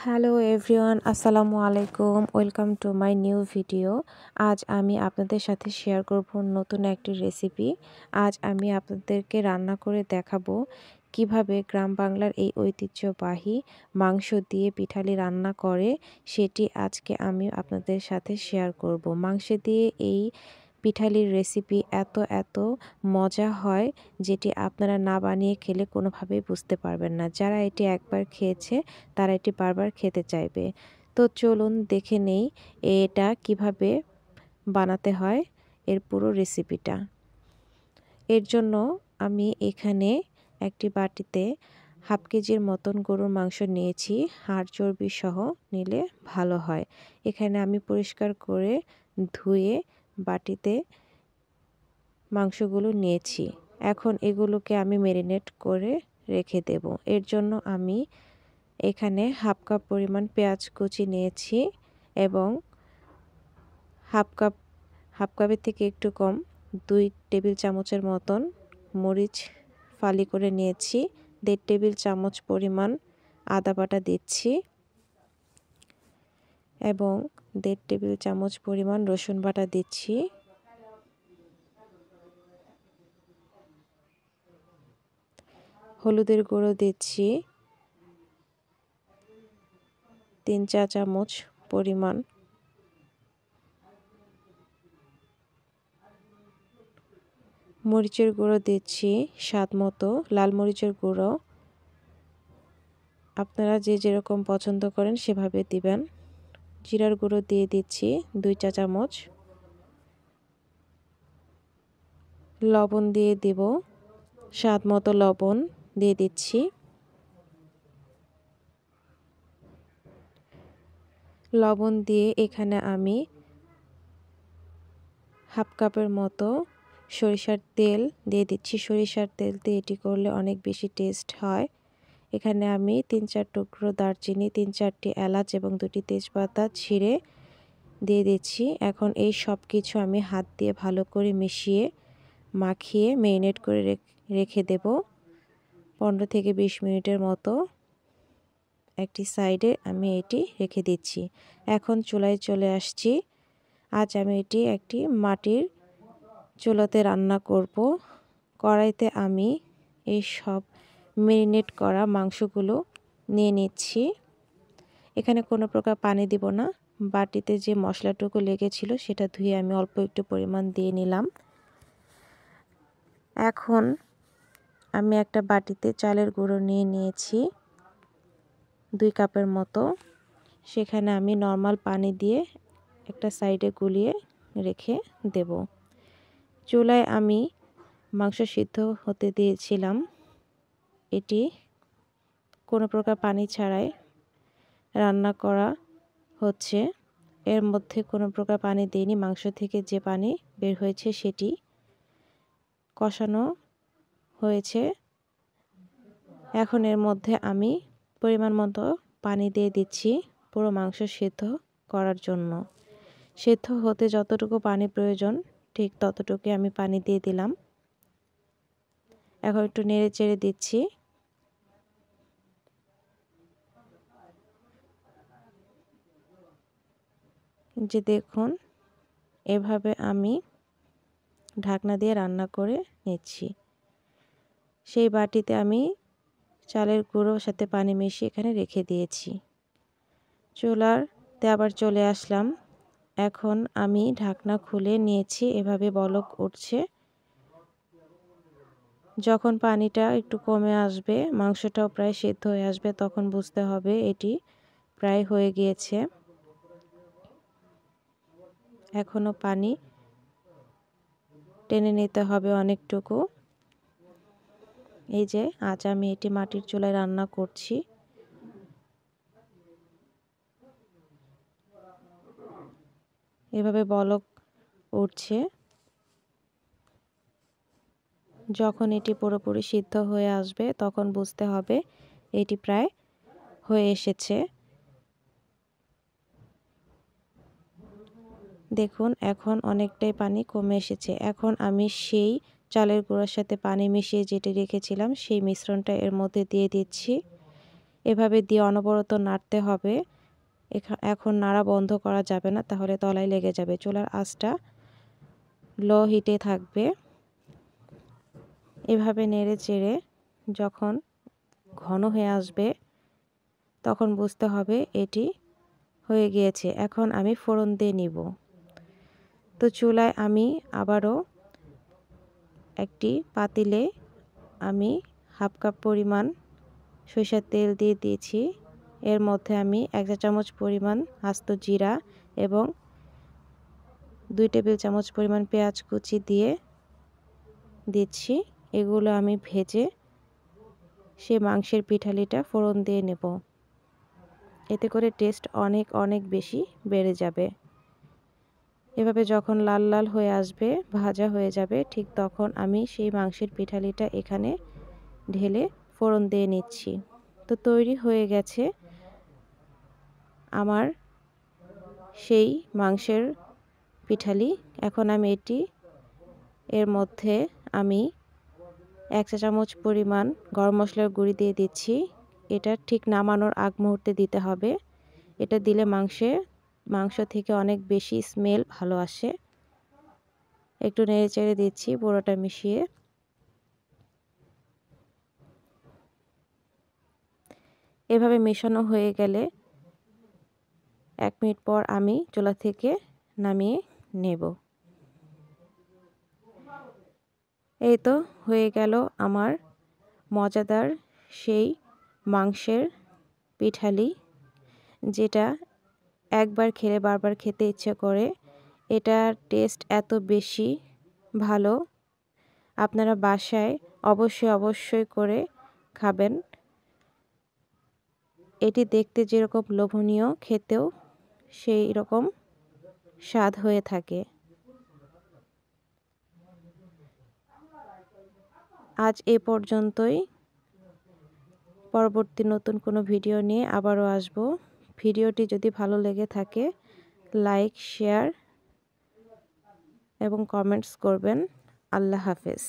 Hello everyone, আসসালামু আলাইকুম। Welcome to my new video. আজ আমি আপনাদের সাথে শেয়ার করব নতুন একটি রেসিপি। আজ আমি আপনাদেরকে রান্না করে দেখাবো কিভাবে গ্রাম বাংলার এই ঐতিহ্যবাহী মাংস দিয়ে পিঠালি রান্না করে, সেটি আজকে আমি আপনাদের সাথে শেয়ার করব। মাংস দিয়ে এই পিঠালির রেসিপি এত মজা হয়, যেটি আপনারা না বানিয়ে খেলে কোনোভাবেই বুঝতে পারবেন না। যারা এটি একবার খেয়েছে তারা এটি বারবার খেতে চাইবে। তো চলুন দেখে নেই এটা কিভাবে বানাতে হয়, এর পুরো রেসিপিটা। এর জন্য আমি এখানে একটি বাটিতে হাফ কেজির মতন গরুর মাংস নিয়েছি। হাড় চর্বি সহ নিলে ভালো হয়। এখানে আমি পরিষ্কার করে ধুয়ে বাটিতে মাংসগুলো নিয়েছি। এখন এগুলোকে আমি ম্যারিনেট করে রেখে দেব। এর জন্য আমি এখানে হাফ কাপ পরিমাণ পেঁয়াজ কুচি নিয়েছি এবং হাফ কাপের থেকে একটু কম 2 টেবিল চামচের মতন মরিচ ফালি করে নিয়েছি। 1.5 টেবিল চামচ পরিমাণ আদা বাটা দিচ্ছি এবং 1.5 টেবিল চামচ পরিমাণ রসুন বাটা দিচ্ছি। হলুদের গুঁড়ো দিচ্ছি 3 চা চামচ পরিমাণ। মরিচের গুঁড়ো দিচ্ছি স্বাদ মতো, লাল মরিচের গুঁড়ো আপনারা যে যেরকম পছন্দ করেন সেভাবে দিবেন। জিরার গুঁড়ো দিয়ে দিচ্ছি 2 চা চামচ। লবণ দিয়ে দেব, স্বাদ মতো লবণ দিয়ে দিচ্ছি। লবণ দিয়ে এখানে আমি হাফ কাপের মতো সরিষার তেল দিয়ে দিচ্ছি। সরিষার তেল দিয়ে এটি করলে অনেক বেশি টেস্ট হয়। এখানে আমি 3-4 টুকরো দারচিনি, 3-4টি এলাচ এবং 2টি তেজপাতা ছিঁড়ে দিয়ে দিচ্ছি। এখন এই সব কিছু আমি হাত দিয়ে ভালো করে মাখিয়ে ম্যারিনেট করে রেখে দেব 15 থেকে 20 মিনিটের মতো। একটি সাইডে আমি এটি রেখে দিচ্ছি। এখন চুলায় চলে আসছি। আজ আমি এটি একটি মাটির চুলাতে রান্না করব। কড়াইতে আমি এই সব ম্যারিনেট করা মাংসগুলো নিয়ে নিচ্ছি। এখানে কোনো প্রকার পানি দিব না। বাটিতে যে মশলাটুকু লেগেছিল সেটা ধুয়ে আমি অল্প একটু পরিমাণ দিয়ে নিলাম। এখন আমি একটা বাটিতে চালের গুঁড়ো নিয়ে নিয়েছি 2 কাপের মতো। সেখানে আমি নর্মাল পানি দিয়ে একটা সাইডে গুলিয়ে রেখে দেব। চুলায় আমি মাংস সিদ্ধ হতে দিয়েছিলাম। এটি কোনো প্রকার পানি ছাড়াই রান্না করা হচ্ছে। এর মধ্যে কোনো প্রকার পানি দিইনি। মাংস থেকে যে পানি বের হয়েছে সেটি কষানো হয়েছে। এখন এর মধ্যে আমি পরিমাণ মতো পানি দিয়ে দিচ্ছি পুরো মাংস সিদ্ধ করার জন্য। সিদ্ধ হতে যতটুকু পানি প্রয়োজন ঠিক ততটুকুই আমি পানি দিয়ে দিলাম। এখন একটু নেড়ে চেড়ে দিচ্ছি। যে দেখুন, এভাবে আমি ঢাকনা দিয়ে রান্না করে নিচ্ছি। সেই বাটিতে আমি চালের গুঁড়োর সাথে পানি মিশিয়ে এখানে রেখে দিয়েছি। চুলাতে আবার চলে আসলাম। এখন আমি ঢাকনা খুলে নিয়েছি। এভাবে বলক উঠছে। যখন পানিটা একটু কমে আসবে, মাংসটাও প্রায় সিদ্ধ হয়ে আসবে, তখন বুঝতে হবে এটি প্রায় হয়ে গিয়েছে। এখনো পানি টেনে নিতে হবে অনেকটুকু। এই যে আজ আমি এটি মাটির চুলায় রান্না করছি। এভাবে বলক উঠছে। যখন এটি পুরোপুরি সিদ্ধ হয়ে আসবে তখন বুঝতে হবে এটি প্রায় হয়ে এসেছে। দেখুন, এখন অনেকটাই পানি কমে এসেছে। এখন আমি সেই চালের গুঁড়োর সাথে পানি মিশিয়ে যেটি রেখেছিলাম সেই মিশ্রণটা এর মধ্যে দিয়ে দিচ্ছি এভাবে দিয়ে অনবরত নাড়তে হবে। এখন নাড়া বন্ধ করা যাবে না, তাহলে তলায় লেগে যাবে। চুলার আঁচটা লো হিটে থাকবে। এভাবে নেড়ে চেড়ে যখন ঘন হয়ে আসবে তখন বুঝতে হবে এটি হয়ে গিয়েছে। এখন আমি ফোড়ন দিয়ে নিব। তো চুলায় আমি আবারও একটি পাতিলে আমি হাফ কাপ পরিমাণ সরিষার তেল দিয়ে দিয়েছি। এর মধ্যে আমি 1 চা চামচ পরিমাণ আস্ত জিরা এবং 2 টেবিল চামচ পরিমাণ পেঁয়াজ কুচি দিয়ে দিচ্ছি। এগুলো আমি ভেজে সেই মাংসের পিঠালিটা ফোড়ন দিয়ে নেব। এতে করে টেস্ট অনেক অনেক বেশি বেড়ে যাবে। এভাবে যখন লাল লাল হয়ে আসবে, ভাজা হয়ে যাবে, ঠিক তখন আমি সেই মাংসের পিঠালিটা এখানে ঢেলে ফোড়ন দিয়ে নিচ্ছি। তো তৈরি হয়ে গেছে আমার সেই মাংসের পিঠালি। এখন আমি এর মধ্যে আমি 1 চা চামচ পরিমাণ গরম মশলার গুঁড়ি দিয়ে দিচ্ছি। এটা ঠিক নামানোর আগ মুহূর্তে দিতে হবে। এটা দিলে মাংস থেকে অনেক বেশি স্মেল ভালো আসে। একটু নেড়ে চেড়ে দিচ্ছি পুরোটা মিশিয়ে। এভাবে মেশানো হয়ে গেলে 1 মিনিট পর আমি চুলা থেকে নামিয়ে নেব। এই তো হয়ে গেল আমার মজাদার সেই মাংসের পিঠালি, যেটা একবার খেলে বারবার খেতে ইচ্ছে করে। এটার টেস্ট এত বেশি ভালো, আপনারা বাসায় অবশ্যই করে খাবেন। এটি দেখতে যেরকম লোভনীয়, খেতেও সেই রকম স্বাদ হয়ে থাকে। আজ এ পর্যন্তই। পরবর্তী নতুন কোনো ভিডিও নিয়ে আবারও আসব। ভিডিওটি যদি ভালো লেগে থাকে লাইক, শেয়ার এবং কমেন্টস করবেন। আল্লাহ হাফেজ।